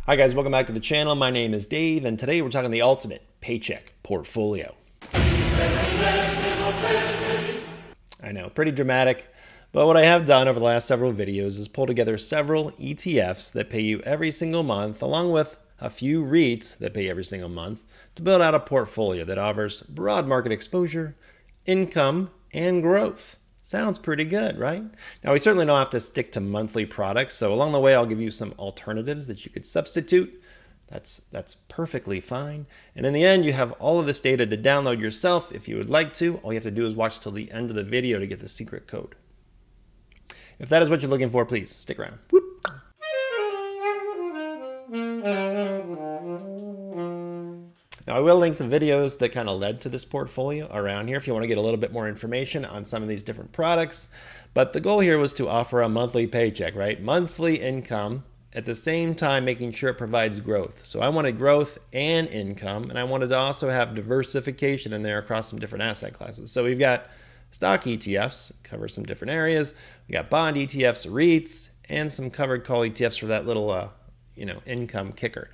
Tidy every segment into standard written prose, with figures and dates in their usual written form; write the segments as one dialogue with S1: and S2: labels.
S1: Hi guys, welcome back to the channel. My name is Dave, and today we're talking the ultimate paycheck portfolio. I know, pretty dramatic, but what I have done over the last several videos is pull together several ETFs that pay you every single month, along with a few REITs that pay every single month, to build out a portfolio that offers broad market exposure, income, and growth. Sounds pretty good, right? Now, we certainly don't have to stick to monthly products, so along the way, I'll give you some alternatives that you could substitute. That's perfectly fine. And in the end, you have all of this data to download yourself if you would like to. All you have to do is watch till the end of the video to get the secret code. If that is what you're looking for, please stick around. Whoop. Now, I will link the videos that kind of led to this portfolio around here if you want to get a little bit more information on some of these different products. But the goal here was to offer a monthly paycheck, right? Monthly income, at the same time making sure it provides growth. So I wanted growth and income, and I wanted to also have diversification in there across some different asset classes. So we've got stock ETFs, cover some different areas. We got bond ETFs, REITs, and some covered call ETFs for that little income kicker.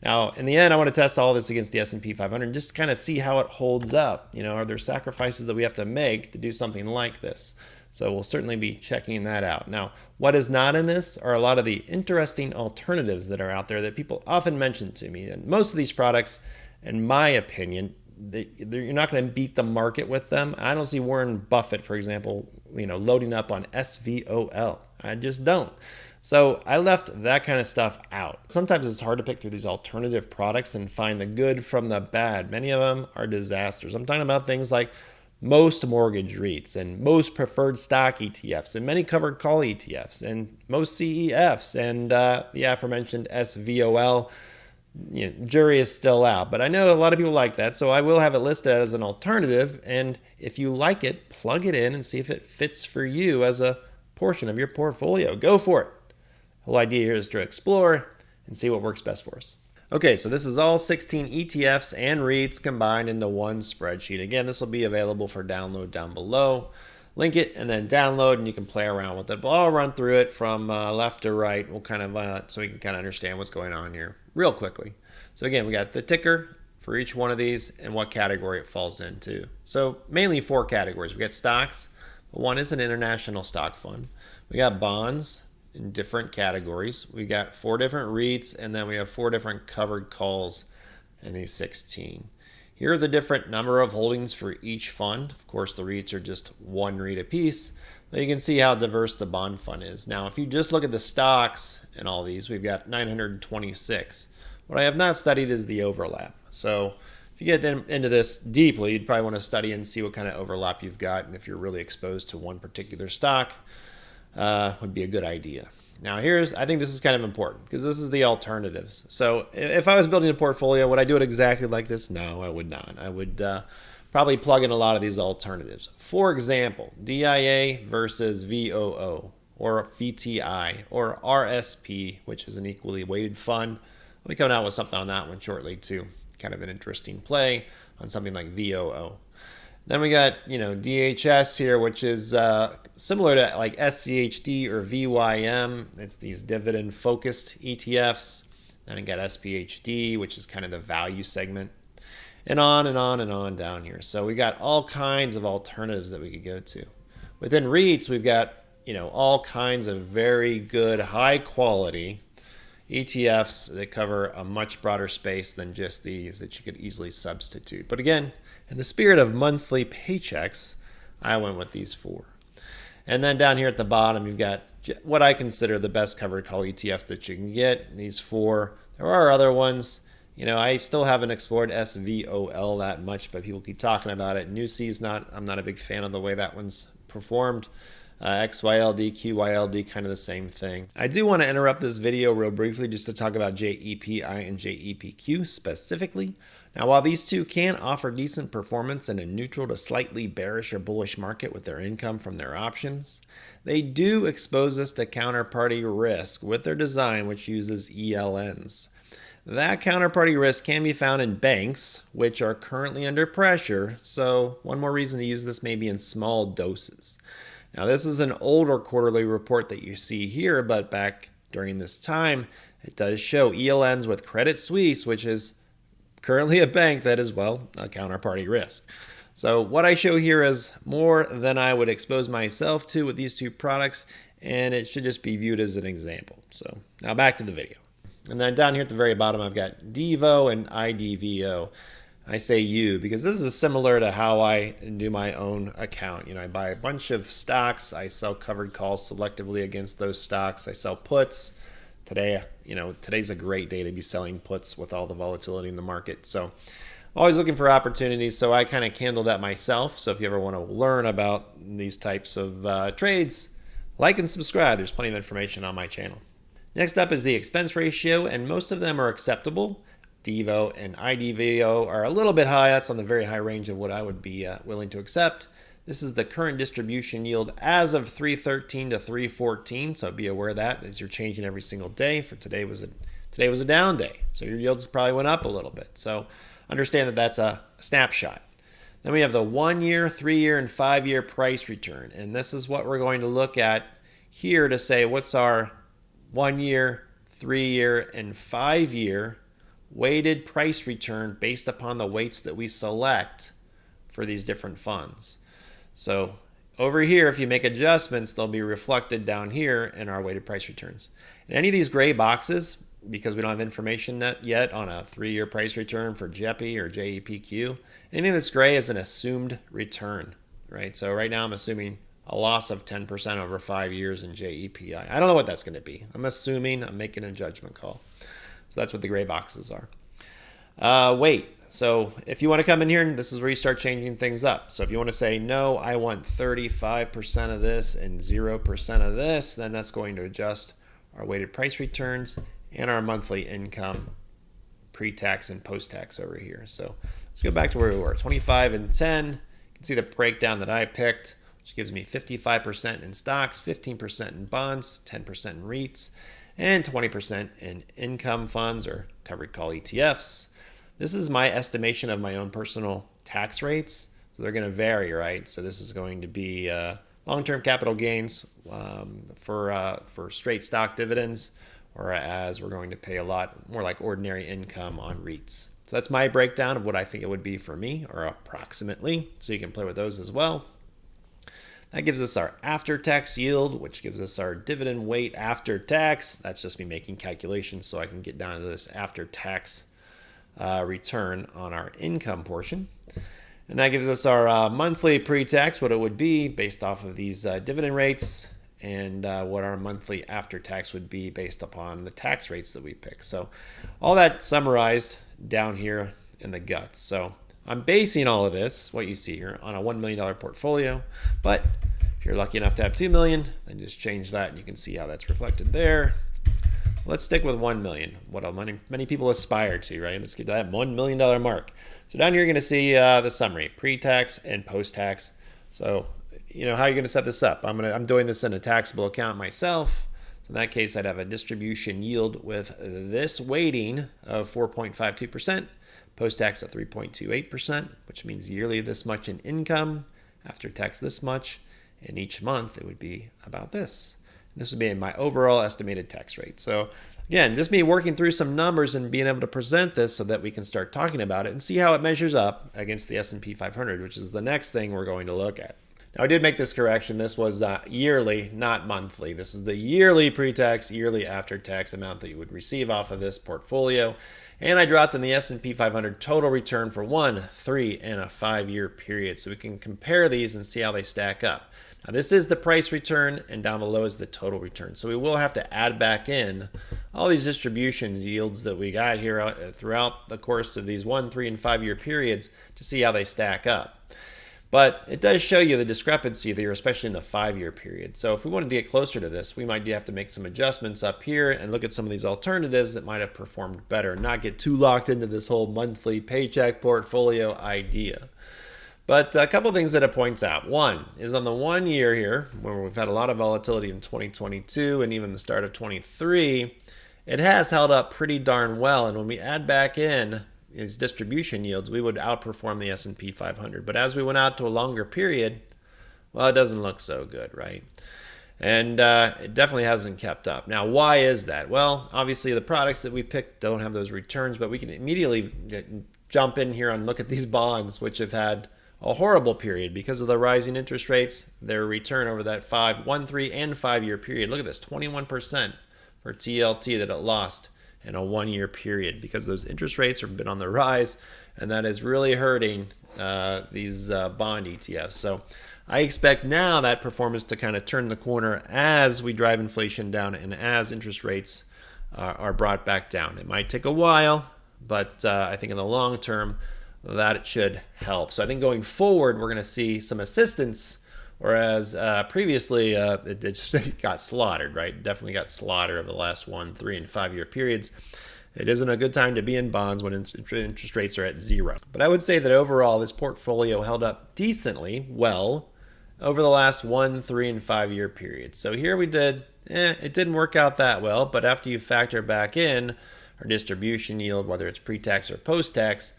S1: Now, in the end, I want to test all this against the S&P 500 and just kind of see how it holds up. Are there sacrifices that we have to make to do something like this? So we'll certainly be checking that out. Now, what is not in this are a lot of the interesting alternatives that are out there that people often mention to me. And most of these products, in my opinion, you're not going to beat the market with them. I don't see Warren Buffett, for example, loading up on SVOL. I just don't. So I left that kind of stuff out. Sometimes it's hard to pick through these alternative products and find the good from the bad. Many of them are disasters. I'm talking about things like most mortgage REITs and most preferred stock ETFs and many covered call ETFs and most CEFs and the aforementioned SVOL. Jury is still out, but I know a lot of people like that, so I will have it listed as an alternative. And if you like it, plug it in and see if it fits for you as a portion of your portfolio. Go for it. The whole idea here is to explore and see what works best for us. Okay, so this is all 16 ETFs and REITs combined into one spreadsheet. Again, this will be available for download down below. Link it and then download, and you can play around with it. But I'll run through it from left to right. We'll kind of so we can kind of understand what's going on here real quickly. So again, we got the ticker for each one of these and what category it falls into. So mainly 4 categories. We got stocks, but one is an international stock fund. We got bonds in different categories. We got 4 different REITs, and then we have 4 different covered calls in these 16. Here are the different number of holdings for each fund. Of course, the REITs are just one REIT a piece, but you can see how diverse the bond fund is. Now, if you just look at the stocks in all these, we've got 926. What I have not studied is the overlap. So if you get into this deeply, you'd probably want to study and see what kind of overlap you've got, and if you're really exposed to one particular stock, would be a good idea. Now I think this is kind of important because this is the alternatives. So if I was building a portfolio, would I do it exactly like this? No, I would not. I would probably plug in a lot of these alternatives. For example, DIA versus VOO or VTI or RSP, which is an equally weighted fund. I'll be coming out with something on that one shortly too. Kind of an interesting play on something like VOO. Then we got, DHS here, which is similar to like SCHD or VYM. It's these dividend-focused ETFs. Then we got SPHD, which is kind of the value segment. And on and on and on down here. So we got all kinds of alternatives that we could go to. Within REITs, we've got, all kinds of very good, high-quality ETFs that cover a much broader space than just these that you could easily substitute. But again, in the spirit of monthly paychecks, I went with these 4. And then down here at the bottom, you've got what I consider the best covered call ETFs that you can get. These 4. There are other ones. I still haven't explored SVOL that much, but people keep talking about it. I'm not a big fan of the way that one's performed. XYLD, QYLD, kind of the same thing. I do want to interrupt this video real briefly just to talk about JEPI and JEPQ specifically. Now, while these two can offer decent performance in a neutral to slightly bearish or bullish market with their income from their options, they do expose us to counterparty risk with their design, which uses ELNs. That counterparty risk can be found in banks, which are currently under pressure, so one more reason to use this may be in small doses. Now, this is an older quarterly report that you see here, but back during this time, it does show ELNs with Credit Suisse, which is currently a bank that is, well, a counterparty risk. So what I show here is more than I would expose myself to with these two products, and it should just be viewed as an example. So now back to the video. And then down here at the very bottom, I've got DEVO and IDVO. I say you because this is similar to how I do my own account. I buy a bunch of stocks. I sell covered calls selectively against those stocks. I sell puts. Today, today's a great day to be selling puts with all the volatility in the market. So always looking for opportunities. So I kind of handle that myself. So if you ever want to learn about these types of trades, like and subscribe. There's plenty of information on my channel. Next up is the expense ratio, and most of them are acceptable. DEVO and IDVO are a little bit high. That's on the very high range of what I would be willing to accept. This is the current distribution yield as of 3/13 to 3/14. So be aware of that as you're changing every single day. For today was a down day, so your yields probably went up a little bit. So understand that that's a snapshot. Then we have the 1 year, 3 year, and 5 year price return, and this is what we're going to look at here to say what's our 1 year, 3 year, and 5 year weighted price return based upon the weights that we select for these different funds. So over here, if you make adjustments, they'll be reflected down here in our weighted price returns. And any of these gray boxes, because we don't have information yet on a 3 year price return for JEPI or JEPQ, anything that's gray is an assumed return, right? So right now I'm assuming a loss of 10% over 5 years in JEPI. I don't know what that's going to be. I'm assuming, I'm making a judgment call. So that's what the gray boxes are. Weight. So if you want to come in here, and this is where you start changing things up. So if you want to say, no, I want 35% of this and 0% of this, then that's going to adjust our weighted price returns and our monthly income pre-tax and post-tax over here. So let's go back to where we were, 25 and 10. You can see the breakdown that I picked, which gives me 55% in stocks, 15% in bonds, 10% in REITs, and 20% in income funds or covered call ETFs. This is my estimation of my own personal tax rates. So they're going to vary, right? So this is going to be long-term capital gains for straight stock dividends, whereas we're going to pay a lot more like ordinary income on REITs. So that's my breakdown of what I think it would be for me, or approximately. So you can play with those as well. That gives us our after-tax yield, which gives us our dividend weight after tax. That's just me making calculations so I can get down to this after-tax return on our income portion. And that gives us our monthly pre-tax, what it would be based off of these dividend rates, and what our monthly after-tax would be based upon the tax rates that we pick. So all that summarized down here in the guts. So I'm basing all of this, what you see here, on a $1 million portfolio. But if you're lucky enough to have $2 million, then just change that and you can see how that's reflected there. Let's stick with $1 million, what many people aspire to, right? Let's get to that $1 million mark. So down here, you're going to see the summary, pre-tax and post-tax. So, how are you going to set this up? I'm doing this in a taxable account myself. So in that case, I'd have a distribution yield with this weighting of 4.52%. Post-tax at 3.28%, which means yearly this much in income, after tax this much, and each month it would be about this. And this would be my overall estimated tax rate. So again, just me working through some numbers and being able to present this so that we can start talking about it and see how it measures up against the S&P 500, which is the next thing we're going to look at. Now, I did make this correction. This was yearly, not monthly. This is the yearly pre-tax, yearly after-tax amount that you would receive off of this portfolio. And I dropped in the S&P 500 total return for 1, 3, and a 5 year period. So we can compare these and see how they stack up. Now, this is the price return, and down below is the total return. So we will have to add back in all these distribution yields that we got here throughout the course of these 1, 3, and 5 year periods to see how they stack up. But it does show you the discrepancy there, especially in the 5 year period. So if we wanted to get closer to this, we might have to make some adjustments up here and look at some of these alternatives that might have performed better and not get too locked into this whole monthly paycheck portfolio idea. But a couple things that it points out. One is on the 1 year here, where we've had a lot of volatility in 2022 and even the start of 23, it has held up pretty darn well. And when we add back in is distribution yields, we would outperform the S&P 500. But as we went out to a longer period, well, it doesn't look so good, right? And it definitely hasn't kept up. Now, why is that? Well, obviously the products that we picked don't have those returns, but we can immediately jump in here and look at these bonds, which have had a horrible period because of the rising interest rates. Their return over that 1, 3, and 5-year period. Look at this, 21% for TLT that it lost in a 1-year period because those interest rates have been on the rise, and that is really hurting these bond ETFs. So I expect now that performance to kind of turn the corner as we drive inflation down and as interest rates are brought back down. It might take a while, but I think in the long term that it should help. So I think going forward we're going to see some assistance, whereas previously it just got slaughtered, right? Definitely got slaughtered over the last 1, 3, and 5-year periods. It isn't a good time to be in bonds when interest rates are at 0. But I would say that overall this portfolio held up decently well over the last 1, 3, and 5-year periods. So here we did, it didn't work out that well, but after you factor back in our distribution yield, whether it's pre-tax or post-tax,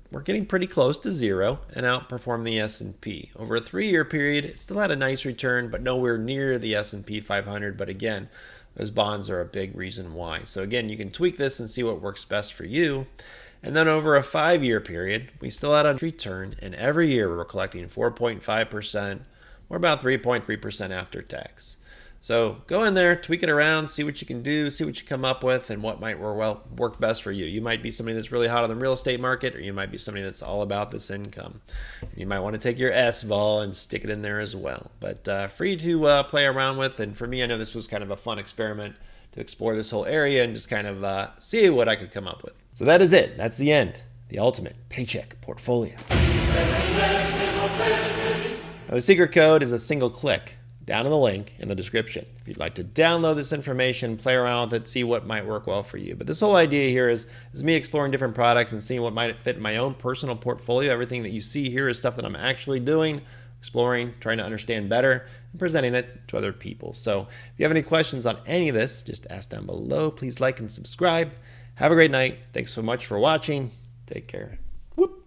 S1: we're getting pretty close to 0 and outperform the S&P. Over a 3-year period, it still had a nice return, but nowhere near the S&P 500. But again, those bonds are a big reason why. So again, you can tweak this and see what works best for you. And then over a 5-year period, we still had a return, and every year we're collecting 4.5% or about 3.3% after tax. So go in there, tweak it around, see what you can do, see what you come up with, and what might work best for you. You might be somebody that's really hot on the real estate market, or you might be somebody that's all about this income. You might want to take your S-vol and stick it in there as well. But free to play around with, and for me, I know this was kind of a fun experiment to explore this whole area and just kind of see what I could come up with. So that is it. That's the end. The ultimate paycheck portfolio. Now, the secret code is a single click down in the link in the description. If you'd like to download this information, play around with it, see what might work well for you. But this whole idea here is me exploring different products and seeing what might fit in my own personal portfolio. Everything that you see here is stuff that I'm actually doing, exploring, trying to understand better, and presenting it to other people. So if you have any questions on any of this, just ask down below. Please like and subscribe. Have a great night. Thanks so much for watching. Take care. Whoop.